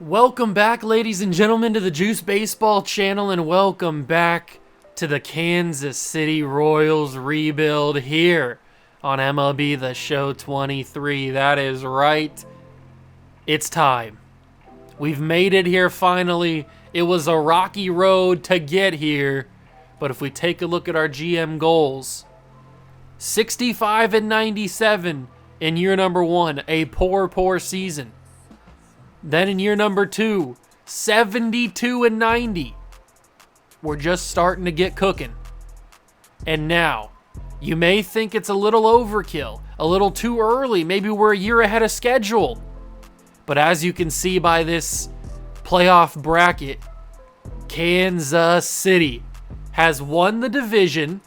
Welcome back, ladies and gentlemen, to the Juice Baseball channel, and welcome back to the Kansas City Royals rebuild here on MLB The Show 23. That is right. It's time. We've made it here finally. It was a rocky road to get here, but if we take a look at our GM goals, 65 and 97 in year number one, a poor season. Then in year number two, 72 and 90. We're just starting to get cooking. And now, you may think it's a little overkill, a little too early. Maybe we're a year ahead of schedule. But as you can see by this playoff bracket, Kansas City has won the division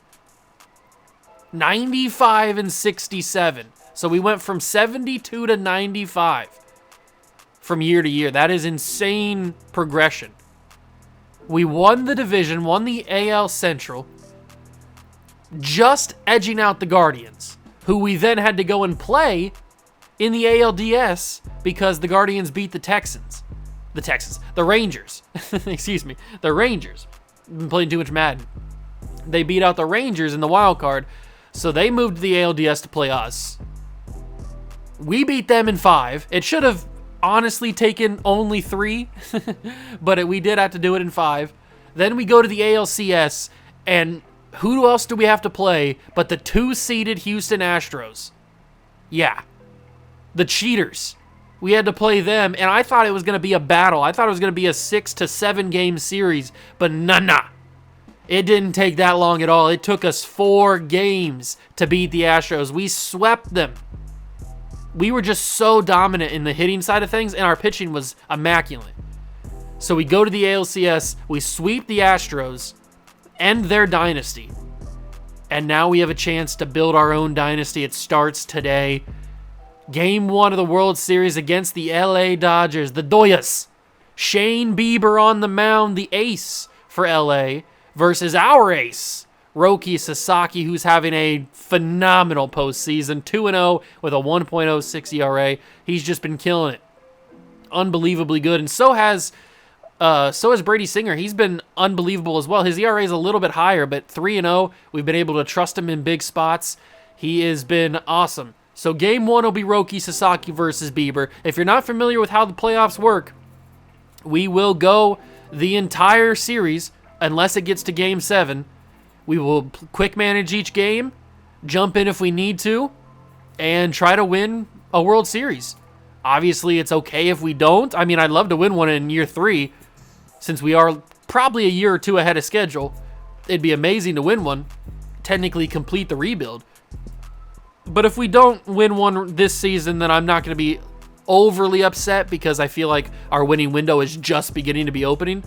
95 and 67. So we went from 72 to 95. From year to year. That is insane progression. We won the division, won the AL Central, just edging out the Guardians, who we then had to go and play in the ALDS because the Guardians beat the Rangers. Excuse me, the Rangers. I've been playing too much Madden. They beat out the Rangers in the wild card, so they moved to the ALDS to play us. We beat them in 5. It should have honestly taken only 3, but we did have to do it in 5. Then we go to the ALCS, and who else do we have to play but the 2-seeded Houston Astros? Yeah, the cheaters. We had to play them, and I thought it was going to be a battle. I thought it was going to be a 6 to 7 game series, but nah. It didn't take that long at all. It took us 4 games to beat the Astros. We swept them. We were just so dominant in the hitting side of things, and our pitching was immaculate. So we go to the ALCS, we sweep the Astros, end their dynasty, and now we have a chance to build our own dynasty. It starts today. Game 1 of the World Series against the LA Dodgers, the Doyas. Shane Bieber on the mound, the ace for LA, versus our ace, Roki Sasaki, who's having a phenomenal postseason, 2-0 with a 1.06 ERA. He's just been killing it. Unbelievably good. And so has Brady Singer. He's been unbelievable as well. His ERA is a little bit higher, but 3-0. We've been able to trust him in big spots. He has been awesome. So game 1 will be Roki Sasaki versus Bieber. If you're not familiar with how the playoffs work, we will go the entire series unless it gets to game 7. We will quick manage each game, jump in if we need to, and try to win a World Series. Obviously, it's okay if we don't. I mean, I'd love to win one in year 3, since we are probably a year or 2 ahead of schedule. It'd be amazing to win one, technically complete the rebuild. But if we don't win one this season, then I'm not going to be overly upset because I feel like our winning window is just beginning to be opening.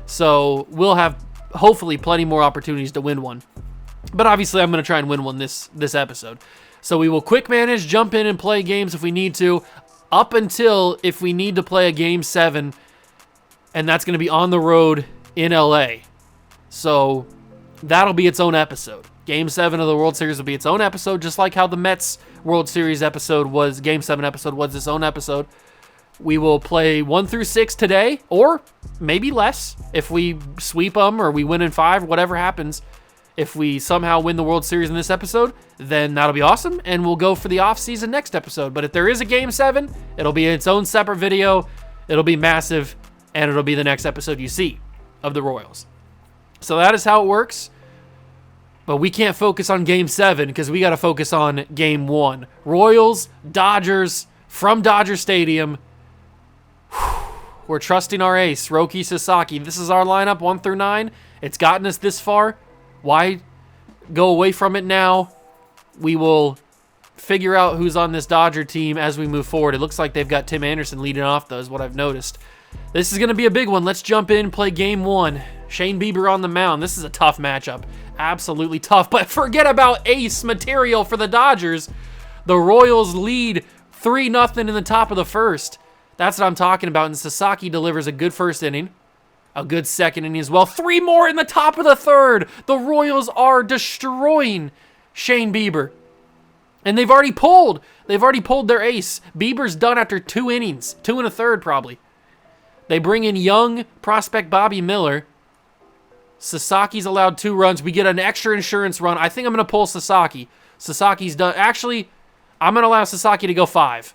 So we'll have hopefully plenty more opportunities to win one. But obviously I'm going to try and win one this episode. So we will quick manage, jump in and play games if we need to, up until if we need to play a game 7, and that's going to be on the road in LA. So that'll be its own episode. Game 7 of the World Series will be its own episode, just like how the Mets World Series episode was, Game 7 episode was its own episode. We will play 1 through 6 today, or maybe less. If we sweep them or we win in 5, whatever happens, if we somehow win the World Series in this episode, then that'll be awesome, and we'll go for the off-season next episode. But if there is a Game 7, it'll be its own separate video, it'll be massive, and it'll be the next episode you see of the Royals. So that is how it works. But we can't focus on Game 7 because we got to focus on Game 1. Royals, Dodgers, from Dodger Stadium. We're trusting our ace, Roki Sasaki. This is our lineup, 1 through 9. It's gotten us this far. Why go away from it now? We will figure out who's on this Dodger team as we move forward. It looks like they've got Tim Anderson leading off, though, is what I've noticed. This is going to be a big one. Let's jump in and play game 1. Shane Bieber on the mound. This is a tough matchup. Absolutely tough. But forget about ace material for the Dodgers. The Royals lead 3-0 in the top of the first. That's what I'm talking about. And Sasaki delivers a good first inning, a good second inning as well. 3 more in the top of the third. The Royals are destroying Shane Bieber. And they've already pulled their ace. Bieber's done after 2 innings, 2 1/3 probably. They bring in young prospect Bobby Miller. Sasaki's allowed 2 runs. We get an extra insurance run. I think I'm going to pull Sasaki. Sasaki's done. Actually, I'm going to allow Sasaki to go 5.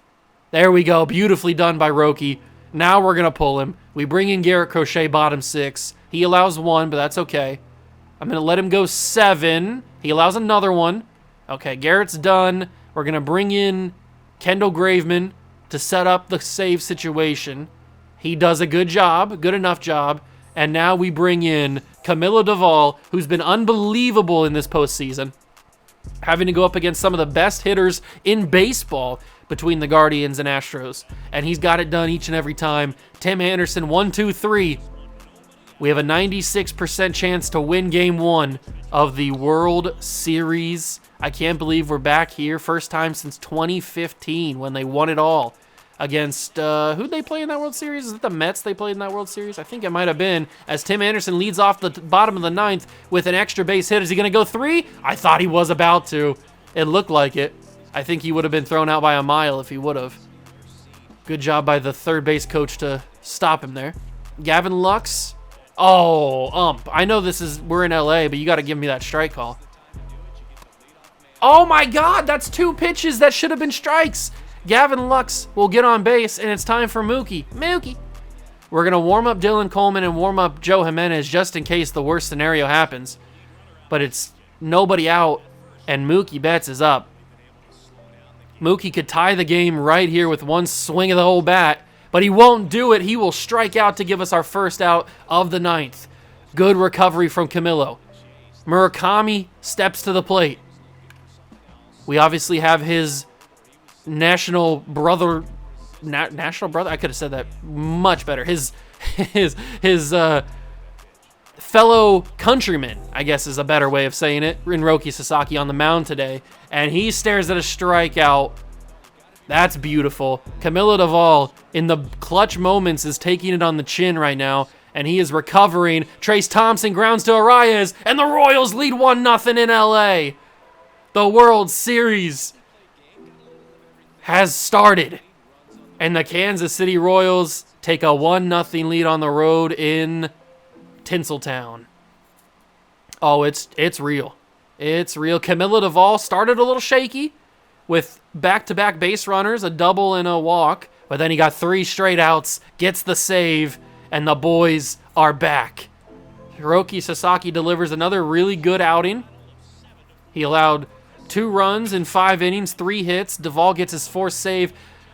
There we go. Beautifully done by Roki. Now we're going to pull him. We bring in Garrett Crochet, bottom 6. He allows 1, but that's okay. I'm going to let him go 7. He allows another one. Okay, Garrett's done. We're going to bring in Kendall Graveman to set up the save situation. He does a good job, good enough job. And now we bring in Camilo Duvall, who's been unbelievable in this postseason, having to go up against some of the best hitters in baseball between the Guardians and Astros. And he's got it done each and every time. Tim Anderson, 1, 2, 3. We have a 96% chance to win Game 1 of the World Series. I can't believe we're back here. First time since 2015 when they won it all against, who'd they play in that World Series? Is it the Mets they played in that World Series? I think it might have been, as Tim Anderson leads off the bottom of the 9th with an extra base hit. Is he going to go 3? I thought he was about to. It looked like it. I think he would have been thrown out by a mile if he would have. Good job by the third base coach to stop him there. Gavin Lux. Oh, I know we're in LA, but you got to give me that strike call. Oh my God, that's 2 pitches that should have been strikes. Gavin Lux will get on base, and it's time for Mookie. Mookie. We're going to warm up Dylan Coleman and warm up Joe Jimenez just in case the worst scenario happens. But it's nobody out, and Mookie Betts is up. Mookie could tie the game right here with one swing of the whole bat, but he won't do it. He will strike out to give us our first out of the 9th. Good recovery from Camilo. Murakami steps to the plate. We obviously have his national brother. I could have said that much better. His fellow countryman, I guess is a better way of saying it, Rinroki Sasaki on the mound today, and he stares at a strikeout. That's beautiful. Camilo Duvall, in the clutch moments, is taking it on the chin right now, and he is recovering. Trace Thompson grounds to Arias, and the Royals lead 1-0 in LA. The World Series has started, and the Kansas City Royals take a 1-0 lead on the road in Tinseltown. Oh, it's real. It's real. Camilo Duvall started a little shaky with back-to-back base runners, a double and a walk, but then he got 3 straight outs, gets the save, and the boys are back. Hiroki Sasaki delivers another really good outing. He allowed 2 runs in 5 innings, 3 hits. Duvall gets his 4th save.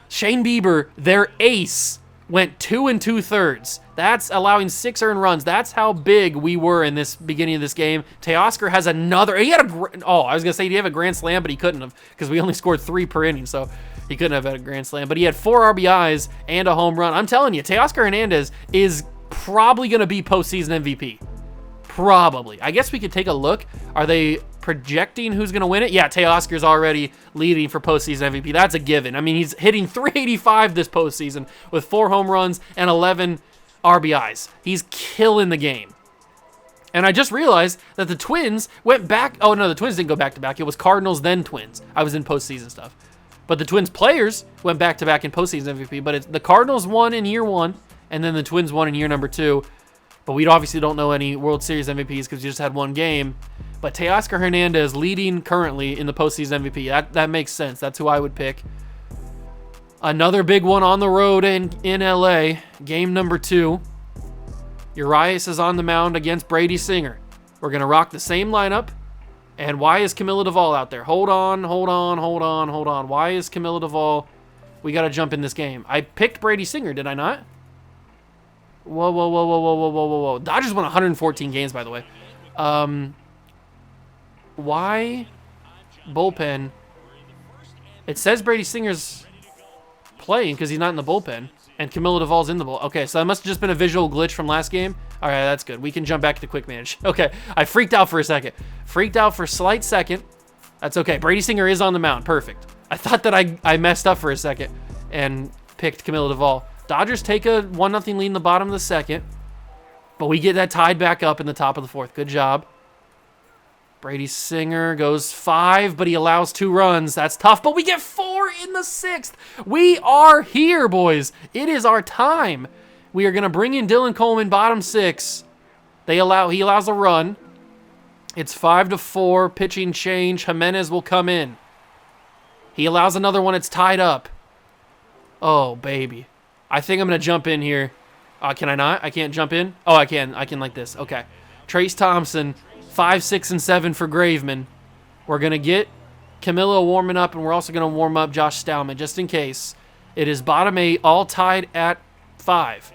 Shane Bieber, their ace, went 2 2/3. That's allowing 6 earned runs. That's how big we were in this beginning of this game. Teoscar has another. I was gonna say he had a grand slam, but he couldn't have because we only scored 3 per inning, so he couldn't have had a grand slam. But he had 4 RBIs and a home run. I'm telling you, Teoscar Hernandez is probably gonna be postseason MVP. Probably. I guess we could take a look. Are they projecting who's going to win it? Yeah, Teoscar's already leading for postseason MVP. That's a given. I mean, he's hitting .385 this postseason with 4 home runs and 11 RBIs. He's killing the game. And I just realized that the Twins went back. Oh, no, the Twins didn't go back-to-back. It was Cardinals, then Twins. I was in postseason stuff. But the Twins players went back-to-back in postseason MVP. But the Cardinals won in year 1, and then the Twins won in year number 2. But we obviously don't know any World Series MVPs because we just had 1 game. But Teoscar Hernandez leading currently in the postseason MVP. That makes sense. That's who I would pick. Another big one on the road in LA. Game number 2. Urias is on the mound against Brady Singer. We're going to rock the same lineup. And why is Camilo Duvall out there? Hold on. Why is Camilo Duvall? We got to jump in this game. I picked Brady Singer, did I not? Whoa. Dodgers won 114 games, by the way. Why bullpen? It says Brady Singer's playing because he's not in the bullpen, and Camilo Duvall's in the bullpen. Okay, so that must have just been a visual glitch from last game. All right, that's good. We can jump back to quick manage. Okay, I freaked out for a second. Freaked out for a slight second. That's okay. Brady Singer is on the mound. Perfect. I thought that I messed up for a second and picked Camilo Duvall. Dodgers take a 1-0 lead in the bottom of the 2nd, but we get that tied back up in the top of the 4th. Good job. Brady Singer goes 5, but he allows 2 runs. That's tough, but we get 4 in the 6th. We are here, boys. It is our time. We are going to bring in Dylan Coleman, bottom 6. He allows a run. It's 5-4, pitching change. Jimenez will come in. He allows another one. It's tied up. Oh, baby. I think I'm going to jump in here. Can I not? I can't jump in? Oh, I can. I can like this. Okay. Trace Thompson, 5, 6, and 7 for Graveman. We're going to get Camilo warming up, and we're also going to warm up Josh Stallman just in case. It is bottom 8, all tied at 5.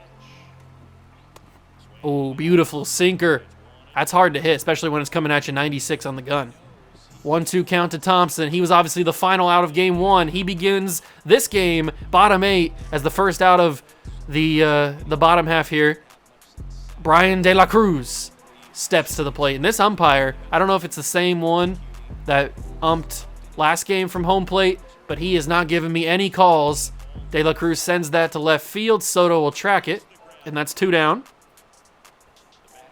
Oh, beautiful sinker. That's hard to hit, especially when it's coming at you 96 on the gun. 1-2 count to Thompson. He was obviously the final out of game 1. He begins this game, bottom 8, as the first out of the bottom half here. Brian De La Cruz steps to the plate. And this umpire, I don't know if it's the same one that umped last game from home plate, but he is not giving me any calls. De La Cruz sends that to left field. Soto will track it, and that's 2 down.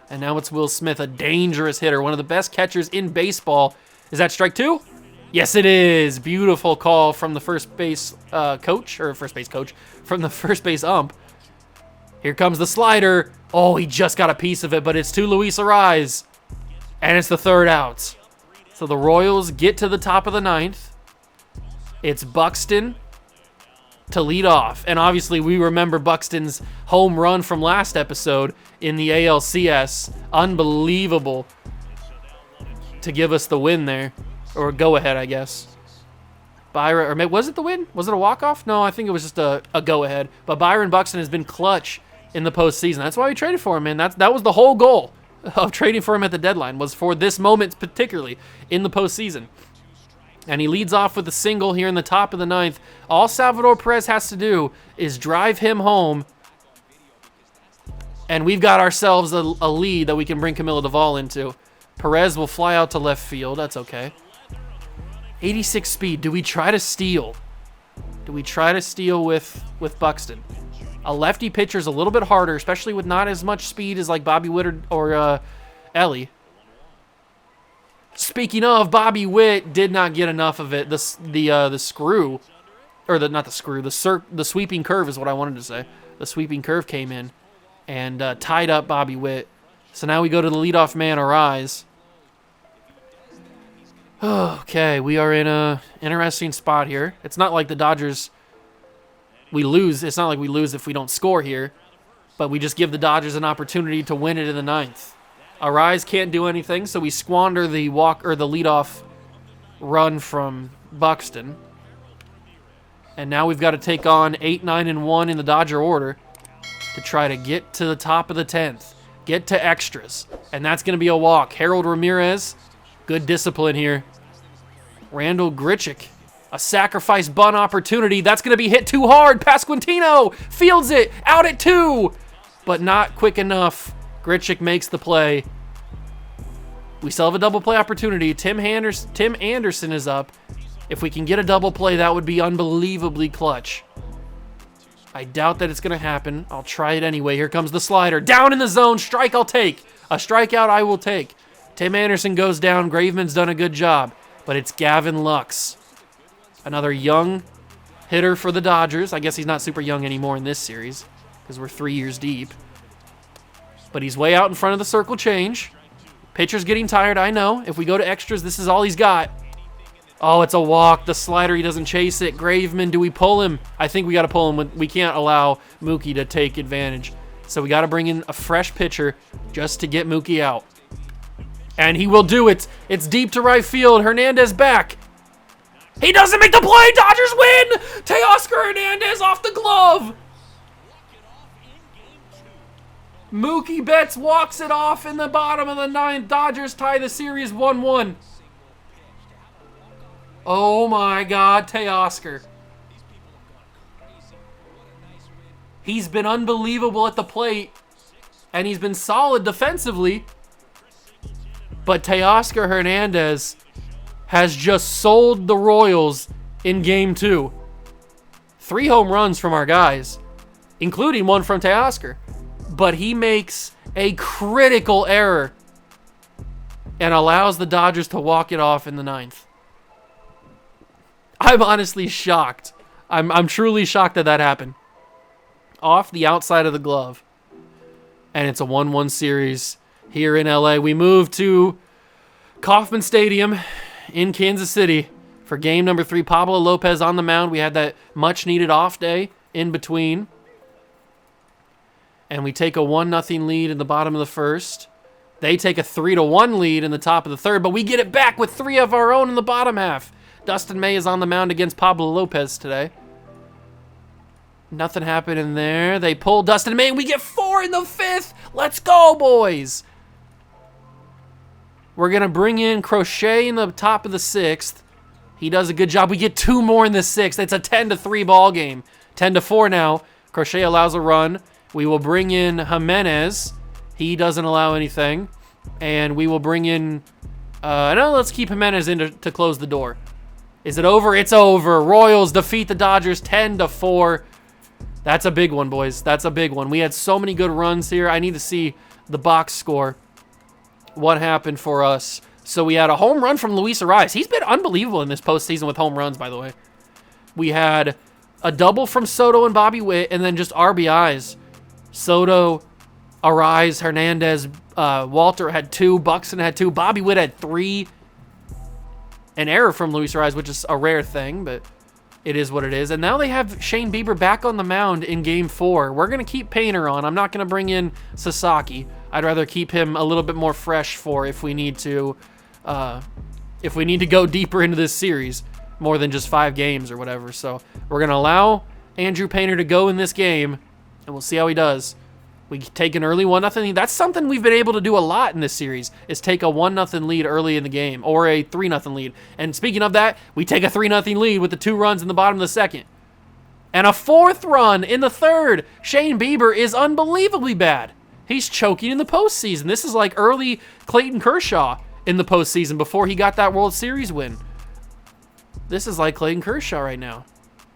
And now it's Will Smith, a dangerous hitter, one of the best catchers in baseball. Is that strike 2? Yes, it is. Beautiful call from the first base coach, from the first base ump. Here comes the slider. Oh, he just got a piece of it, but it's to Luis Ariz. And it's the 3rd out. So the Royals get to the top of the 9th. It's Buxton to lead off. And obviously we remember Buxton's home run from last episode in the ALCS. Unbelievable to give us the win there. Or go ahead, I guess. Byron, or was it the win? Was it a walk-off? No, I think it was just a go-ahead. But Byron Buxton has been clutch in the postseason. That's why we traded for him, man. That was the whole goal of trading for him at the deadline, was for this moment particularly in the postseason. And he leads off with a single here in the top of the 9th. All Salvador Perez has to do is drive him home, and we've got ourselves a lead that we can bring Camilo Duvall into. Perez will fly out to left field. That's okay. 86 speed. Do we try to steal? Do we try to steal with Buxton? A lefty pitcher is a little bit harder, especially with not as much speed as like Bobby Witt or Ellie. Speaking of, Bobby Witt did not get enough of it. The screw, or the sweeping curve is what I wanted to say. The sweeping curve came in and tied up Bobby Witt. So now we go to the leadoff man, Ariz. Okay, we are in a interesting spot here. It's not like the Dodgers, we lose. It's not like we lose if we don't score here, but we just give the Dodgers an opportunity to win it in the 9th. Ariz can't do anything, so we squander the leadoff run from Buxton. And now we've got to take on 8, 9, and 1 in the Dodger order to try to get to the top of the 10th. Get to extras. And that's going to be a walk. Harold Ramirez, good discipline here. Randall Grichuk, a sacrifice bunt opportunity. That's going to be hit too hard. Pasquantino fields it. Out at 2. But not quick enough. Grichuk makes the play. We still have a double play opportunity. Tim Anderson is up. If we can get a double play, that would be unbelievably clutch. I doubt that it's going to happen. I'll try it anyway. Here comes the slider. Down in the zone. Strike I'll take. A strikeout I will take. Tim Anderson goes down. Graveman's done a good job. But it's Gavin Lux. Another young hitter for the Dodgers. I guess he's not super young anymore in this series because we're 3 years deep. But he's way out in front of the circle change. Pitcher's getting tired, I know. If we go to extras, this is all he's got. Oh, it's a walk. The slider, he doesn't chase it. Graveman, do we pull him? I think we got to pull him. We can't allow Mookie to take advantage. So we got to bring in a fresh pitcher just to get Mookie out. And he will do it. It's deep to right field. Hernandez back. He doesn't make the play. Dodgers win. Teoscar Hernandez off the glove. Mookie Betts walks it off in the bottom of the 9th. Dodgers tie the series 1-1. Oh my God, Teoscar. He's been unbelievable at the plate, and he's been solid defensively. But Teoscar Hernandez has just sold the Royals in Game 2. 3 home runs from our guys, including one from Teoscar. But he makes a critical error and allows the Dodgers to walk it off in the 9th. I'm honestly shocked. I'm truly shocked that happened. off the outside of the glove. And it's a 1-1 series here in LA. We move to Kauffman Stadium in Kansas City for game number 3. Pablo Lopez on the mound. We had that much-needed off day in between. And we take a 1-0 lead in the bottom of the first. They take a 3-1 lead in the top of the third, but we get it back with 3 of our own in the bottom half. Dustin May is on the mound against Pablo Lopez today. Nothing happened in there. They pull Dustin May, and we get 4 in the 5th. Let's go, boys. We're going to bring in Crochet in the top of the 6th. He does a good job. We get 2 more in the 6th. It's a 10-3 ball game. 10-4 now. Crochet allows a run. We will bring in Jimenez. He doesn't allow anything. And we will bring in... no, let's keep Jimenez in to close the door. Is it over? It's over. Royals defeat the Dodgers 10-4. That's a big one, boys. That's a big one. We had so many good runs here. I need to see the box score. What happened for us? So we had a home run from Luis Ariz. He's been unbelievable in this postseason with home runs, by the way. We had a double from Soto and Bobby Witt, and then just RBIs. Soto, Ariz, Hernandez, Walter had 2, Buxton had 2, Bobby Witt had 3. An error from Luis Ariz, which is a rare thing, but it is what it is. And now they have Shane Bieber back on the mound in Game 4. We're going to keep Painter on. I'm not going to bring in Sasaki. I'd rather keep him a little bit more fresh for if we need to go deeper into this series, more than just 5 games or whatever. So we're going to allow Andrew Painter to go in this game, and we'll see how he does. We take an early 1-0 lead. That's something we've been able to do a lot in this series, is take a 1-0 lead early in the game, or a 3-0 lead. And speaking of that, we take a 3-0 lead with the 2 runs in the bottom of the second. And a 4th run in the third. Shane Bieber is unbelievably bad. He's choking in the postseason. This is like early Clayton Kershaw in the postseason before he got that World Series win. This is like Clayton Kershaw right now.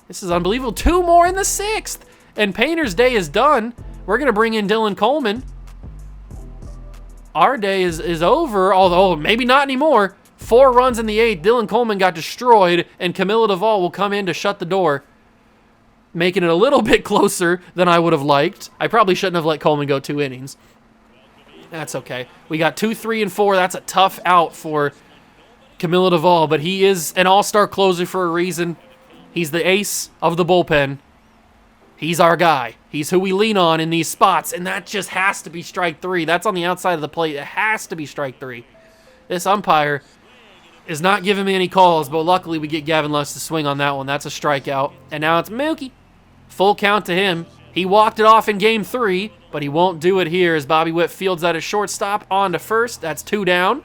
This is unbelievable. 2 more in the 6th. And Painter's day is done. We're going to bring in Dylan Coleman. Our day is over, although maybe not anymore. 4 runs in the 8th. Dylan Coleman got destroyed, and Camilo Duvall will come in to shut the door, making it a little bit closer than I would have liked. I probably shouldn't have let Coleman go 2 innings. That's okay. We got 2, 3, and 4. That's a tough out for Camilo Duvall, but he is an all-star closer for a reason. He's the ace of the bullpen. He's our guy. He's who we lean on in these spots, and that just has to be strike 3. That's on the outside of the plate. It has to be strike 3. This umpire is not giving me any calls, but luckily we get Gavin Lux to swing on that one. That's a strikeout. And now it's Mookie. Full count to him. He walked it off in Game 3, but he won't do it here as Bobby Witt fields at his shortstop on to first. That's 2 down.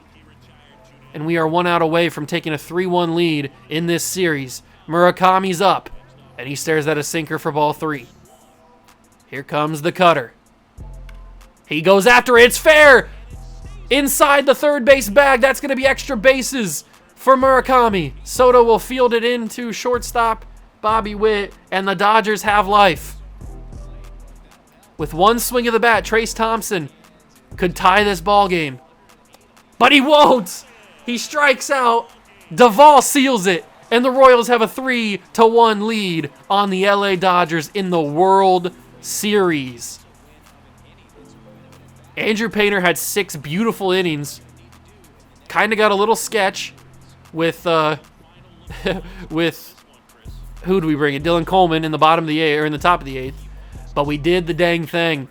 And we are 1 out away from taking a 3-1 lead in this series. Murakami's up, and he stares at a sinker for ball 3. Here comes the cutter. He goes after it. It's fair. Inside the third base bag. That's going to be extra bases for Murakami. Soto will field it into shortstop Bobby Witt, and the Dodgers have life. With 1 swing of the bat, Trace Thompson could tie this ball game. But he won't. He strikes out. Duvall seals it. And the Royals have a 3-1 lead on the LA Dodgers in the World Series. Andrew Painter had 6 beautiful innings. Kind of got a little sketch with with who do we bring in? Dylan Coleman in the bottom of the 8th, or in the top of the 8th. But we did the dang thing.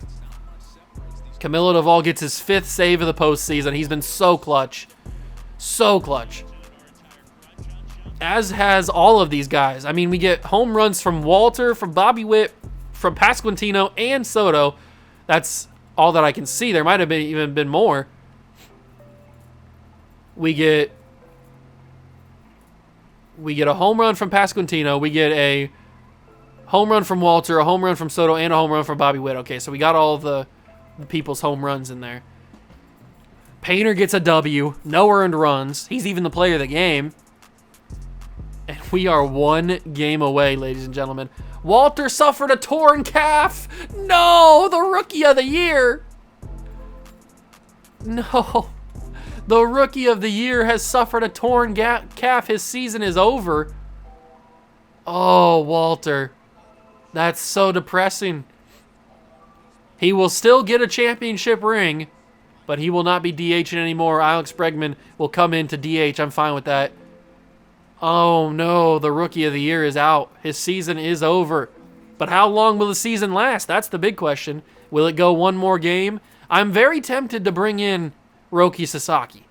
Camilo Duvall gets his 5th save of the postseason. He's been so clutch. So clutch. As has all of these guys. I mean, we get home runs from Walter, from Bobby Witt, from Pasquantino, and Soto. That's all that I can see. There might have even been more. We get a home run from Pasquantino. We get a home run from Walter, a home run from Soto, and a home run from Bobby Witt. Okay, so we got all the people's home runs in there. Painter gets a W. No earned runs. He's even the player of the game. And we are 1 game away, ladies and gentlemen. Walter suffered a torn calf. No, the rookie of the year. No, the rookie of the year has suffered a torn calf. His season is over. Oh, Walter. That's so depressing. He will still get a championship ring, but he will not be DHing anymore. Alex Bregman will come in to DH. I'm fine with that. Oh, no. The Rookie of the Year is out. His season is over. But how long will the season last? That's the big question. Will it go one more game? I'm very tempted to bring in Roki Sasaki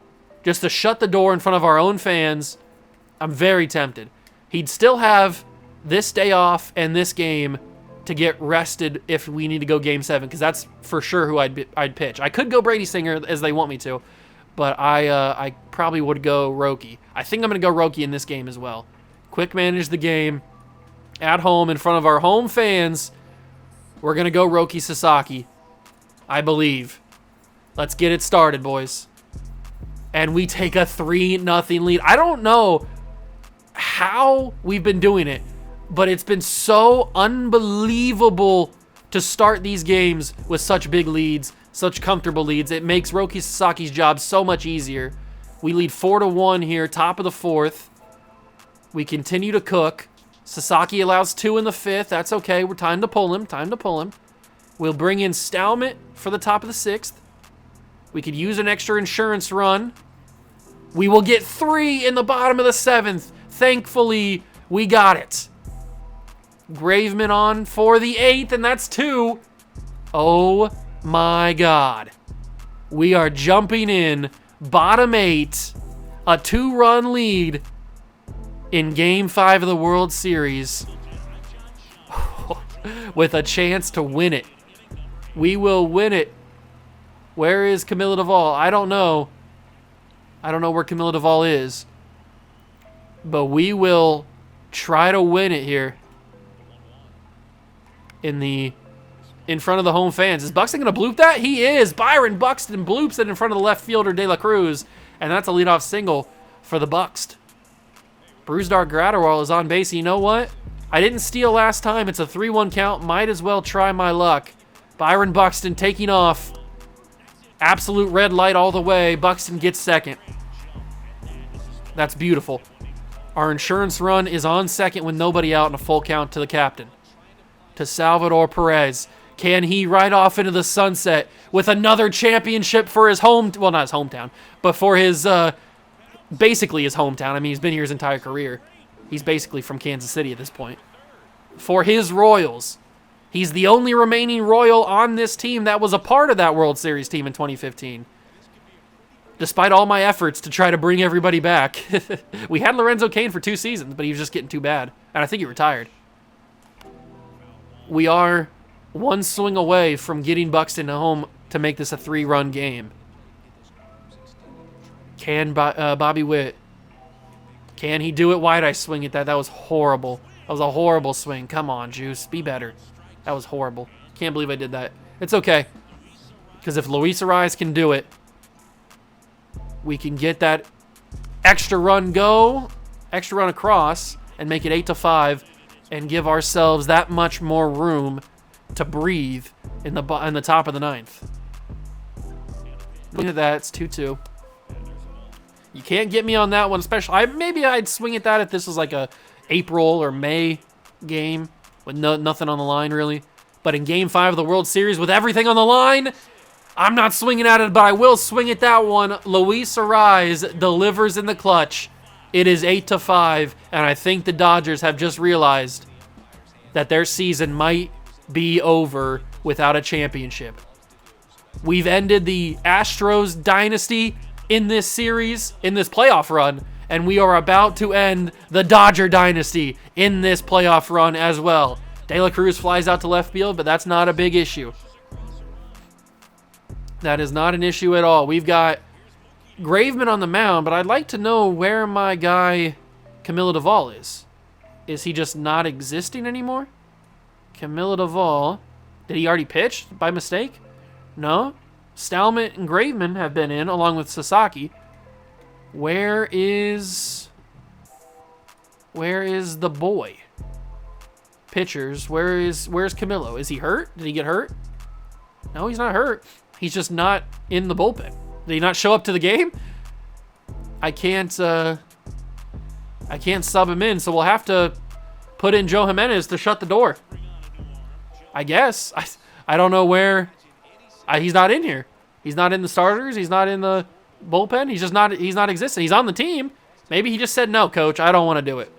just to shut the door in front of our own fans. I'm very tempted. He'd still have this day off and this game to get rested if we need to go Game 7, because that's for sure who I'd pitch. I could go Brady Singer as they want me to, but I probably would go Roki. I think I'm going to go Roki in this game as well. Quick manage the game at home in front of our home fans. We're going to go Roki Sasaki, I believe. Let's get it started, boys. And we take a 3-0 lead. I don't know how we've been doing it, but it's been so unbelievable to start these games with such big leads, such comfortable leads. It makes Roki Sasaki's job so much easier. We lead 4-1 here, top of the 4th. We continue to cook. Sasaki allows 2 in the 5th. That's okay. We're time to pull him. We'll bring in Stalmet for the top of the 6th. We could use an extra insurance run. We will get 3 in the bottom of the 7th. Thankfully, we got it. Graveman on for the 8th, and that's 2. Oh my God. We are jumping in bottom 8, a 2-run lead in Game 5 of the World Series with a chance to win it. We will win it. Where is Camilla Duvall? I don't know. I don't know where Camilla Duvall is. But we will try to win it here in front of the home fans. Is Buxton going to bloop that? He is. Byron Buxton bloops it in front of the left fielder, De La Cruz. And that's a leadoff single for the Buxt. Brusdar Gratterwall is on base. You know what? I didn't steal last time. It's a 3-1 count. Might as well try my luck. Byron Buxton taking off. Absolute red light all the way. Buxton gets second. That's beautiful. Our insurance run is on second with nobody out and a full count to the captain. To Salvador Perez. Can he ride off into the sunset with another championship for his well, not his hometown, but for his, basically his hometown. I mean, he's been here his entire career. He's basically from Kansas City at this point. For his Royals. He's the only remaining Royal on this team that was a part of that World Series team in 2015. Despite all my efforts to try to bring everybody back. We had Lorenzo Cain for 2 seasons, but he was just getting too bad. And I think he retired. We are 1 swing away from getting Buxton home to make this a 3-run game. Can Bobby Witt, can he do it? Why'd I swing at that? That was horrible. That was a horrible swing. Come on, Juice. Be better. That was horrible. Can't believe I did that. It's okay. Because if Luis Ariz can do it, we can get that extra run across, and make it 8-5, and give ourselves that much more room to breathe in the top of the 9th. Look at that. It's 2-2. You can't get me on that one, especially. Maybe I'd swing at that if this was like a April or May game with nothing on the line, really. But in Game 5 of the World Series with everything on the line, I'm not swinging at it, but I will swing at that one. Luis Ariz delivers in the clutch. It is 8-5, and I think the Dodgers have just realized that their season might be over without a championship. We've ended the Astros dynasty in this series, in this playoff run, and we are about to end the Dodger dynasty in this playoff run as well. De La Cruz flies out to left field, but that's not a big issue. That is not an issue at all. We've got Graveman on the mound, but I'd like to know where my guy Camilo Duvall is. Is he just not existing anymore? Camilo Duvall. Did he already pitch by mistake? No. Stalmet and Graveman have been in, along with Sasaki. Where is the boy? Pitchers. Where's Camilo? Is he hurt? Did he get hurt? No, he's not hurt. He's just not in the bullpen. Did he not show up to the game? I can't sub him in, so we'll have to put in Joe Jimenez to shut the door. I guess. I don't know where He's not in here. He's not in the starters. He's not in the bullpen. He's not existing. He's on the team. Maybe he just said, no, coach, I don't want to do it.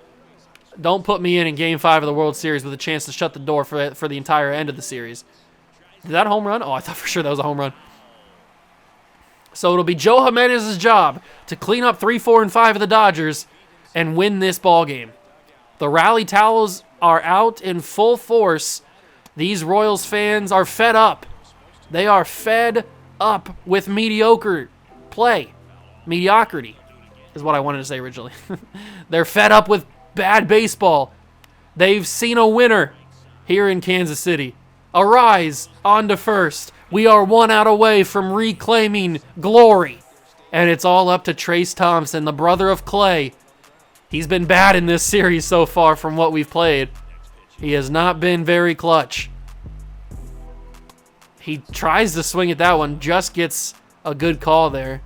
Don't put me in Game 5 of the World Series with a chance to shut the door for the entire end of the series. Did that home run? Oh, I thought for sure that was a home run. So it'll be Joe Jimenez's job to clean up 3, 4, and 5 of the Dodgers and win this ball game. The rally towels are out in full force. These Royals fans are fed up. They are fed up with mediocre play. Mediocrity is what I wanted to say originally. They're fed up with bad baseball. They've seen a winner here in Kansas City. Arise on to first. We are 1 out away from reclaiming glory. And it's all up to Trayce Thompson, the brother of Clay. He's been bad in this series so far from what we've played. He has not been very clutch. He tries to swing at that one, just gets a good call there.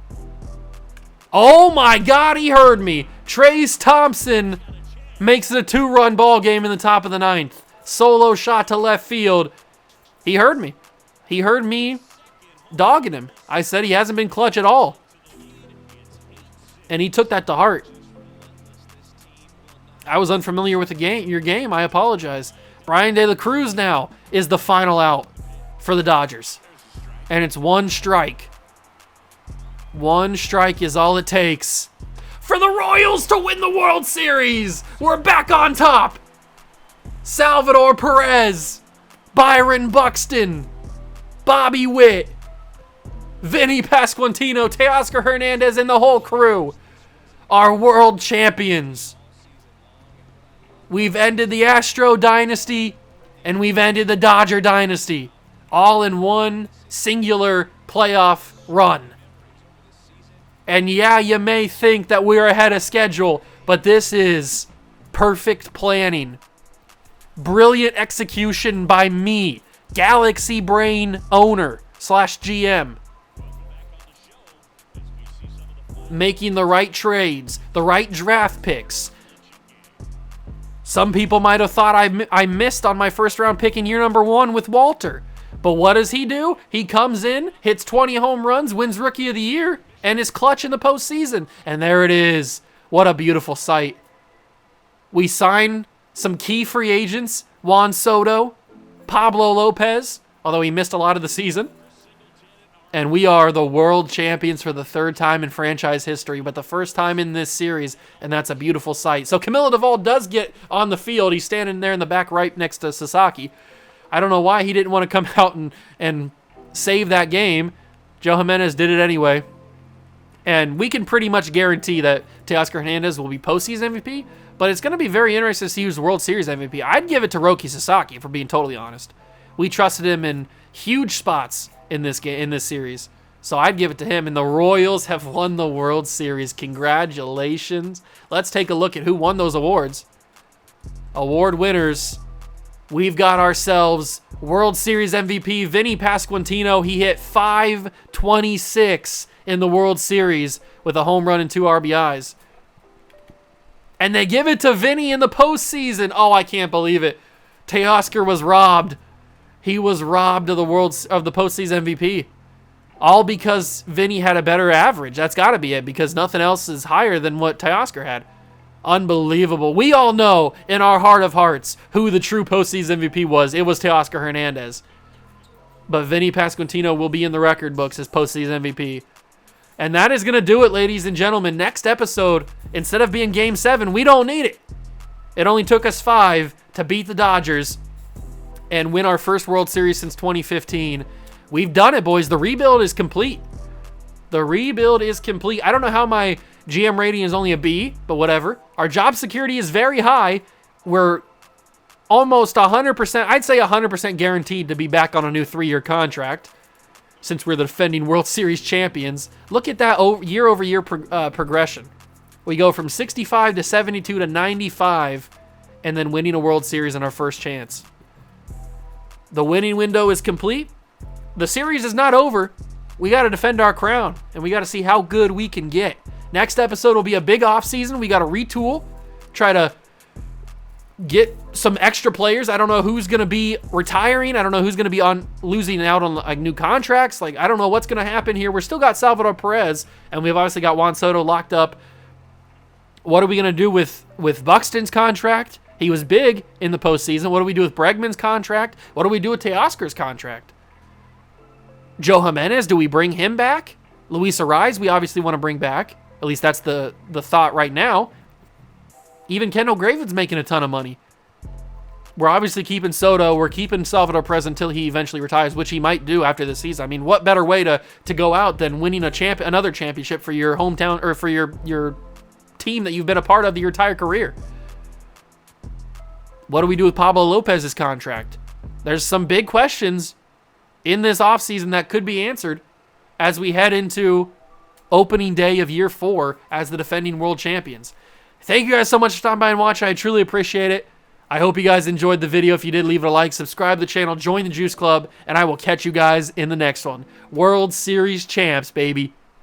Oh my God, he heard me. Trayce Thompson makes it a 2-run ball game in the top of the 9th. Solo shot to left field. He heard me. He heard me dogging him. I said he hasn't been clutch at all. And he took that to heart. I was unfamiliar with your game. I apologize. Brian De La Cruz now is the final out for the Dodgers. And it's 1 strike. 1 strike is all it takes for the Royals to win the World Series. We're back on top. Salvador Perez, Byron Buxton, Bobby Witt, Vinny Pasquantino, Teoscar Hernandez, and the whole crew are world champions. We've ended the Astro dynasty, and we've ended the Dodger dynasty, all in one singular playoff run. And yeah, you may think that we're ahead of schedule, but this is perfect planning. Brilliant execution by me, Galaxy Brain owner / GM. Making the right trades, the right draft picks. Some people might have thought I missed on my first round pick in year number 1 with Walter. But what does he do? He comes in, hits 20 home runs, wins Rookie of the Year, and is clutch in the postseason. And there it is. What a beautiful sight. We sign some key free agents, Juan Soto, Pablo Lopez, although he missed a lot of the season. And we are the world champions for the 3rd time in franchise history, but the first time in this series, and that's a beautiful sight. So Camilo Duvall does get on the field. He's standing there in the back right next to Sasaki. I don't know why he didn't want to come out and save that game. Joe Jimenez did it anyway. And we can pretty much guarantee that Teoscar Hernandez will be postseason MVP, but it's going to be very interesting to see who's the World Series MVP. I'd give it to Roki Sasaki, if we're being totally honest. We trusted him in huge spots in this game, in this series. So I'd give it to him. And the Royals have won the World Series. Congratulations. Let's take a look at who won those awards. Award winners. We've got ourselves World Series MVP Vinny Pasquantino. He hit .526 in the World Series with a home run and 2 RBIs. And they give it to Vinny in the postseason. Oh, I can't believe it. Teoscar was robbed. He was robbed of the postseason MVP. All because Vinny had a better average. That's got to be it, because nothing else is higher than what Teoscar had. Unbelievable. We all know in our heart of hearts who the true postseason MVP was. It was Teoscar Hernandez. But Vinny Pasquantino will be in the record books as postseason MVP. And that is going to do it, ladies and gentlemen. Next episode, instead of being Game 7, we don't need it. It only took us 5 to beat the Dodgers and win our first World Series since 2015. We've done it, boys. The rebuild is complete. The rebuild is complete. I don't know how my GM rating is only a B, but whatever. Our job security is very high. We're almost 100%, I'd say 100% guaranteed to be back on a new 3-year contract since we're the defending World Series champions. Look at that year-over-year progression. We go from 65 to 72 to 95 and then winning a World Series in our first chance. The winning window is complete. The series is not over. We got to defend our crown, and we got to see how good we can get. Next episode will be a big off season. We got to retool, try to get some extra players. I don't know who's going to be retiring. I don't know who's going to be losing out on like new contracts. Like, I don't know what's going to happen here. We're still got Salvador Perez, and we've obviously got Juan Soto locked up. What are we going to do with Buxton's contract? He was big in the postseason. What do we do with Bregman's contract? What do we do with Teoscar's contract? Joe Jimenez, do we bring him back? Luis Ariz, we obviously want to bring back. At least that's the thought right now. Even Kendall Graveman's making a ton of money. We're obviously keeping Soto. We're keeping Salvador Perez until he eventually retires, which he might do after this season. I mean, what better way to go out than winning another championship for your hometown or for your team that you've been a part of your entire career? What do we do with Pablo Lopez's contract? There's some big questions in this offseason that could be answered as we head into opening day of year 4 as the defending world champions. Thank you guys so much for stopping by and watching. I truly appreciate it. I hope you guys enjoyed the video. If you did, leave it a like, subscribe to the channel, join the Juice Club, and I will catch you guys in the next one. World Series champs, baby.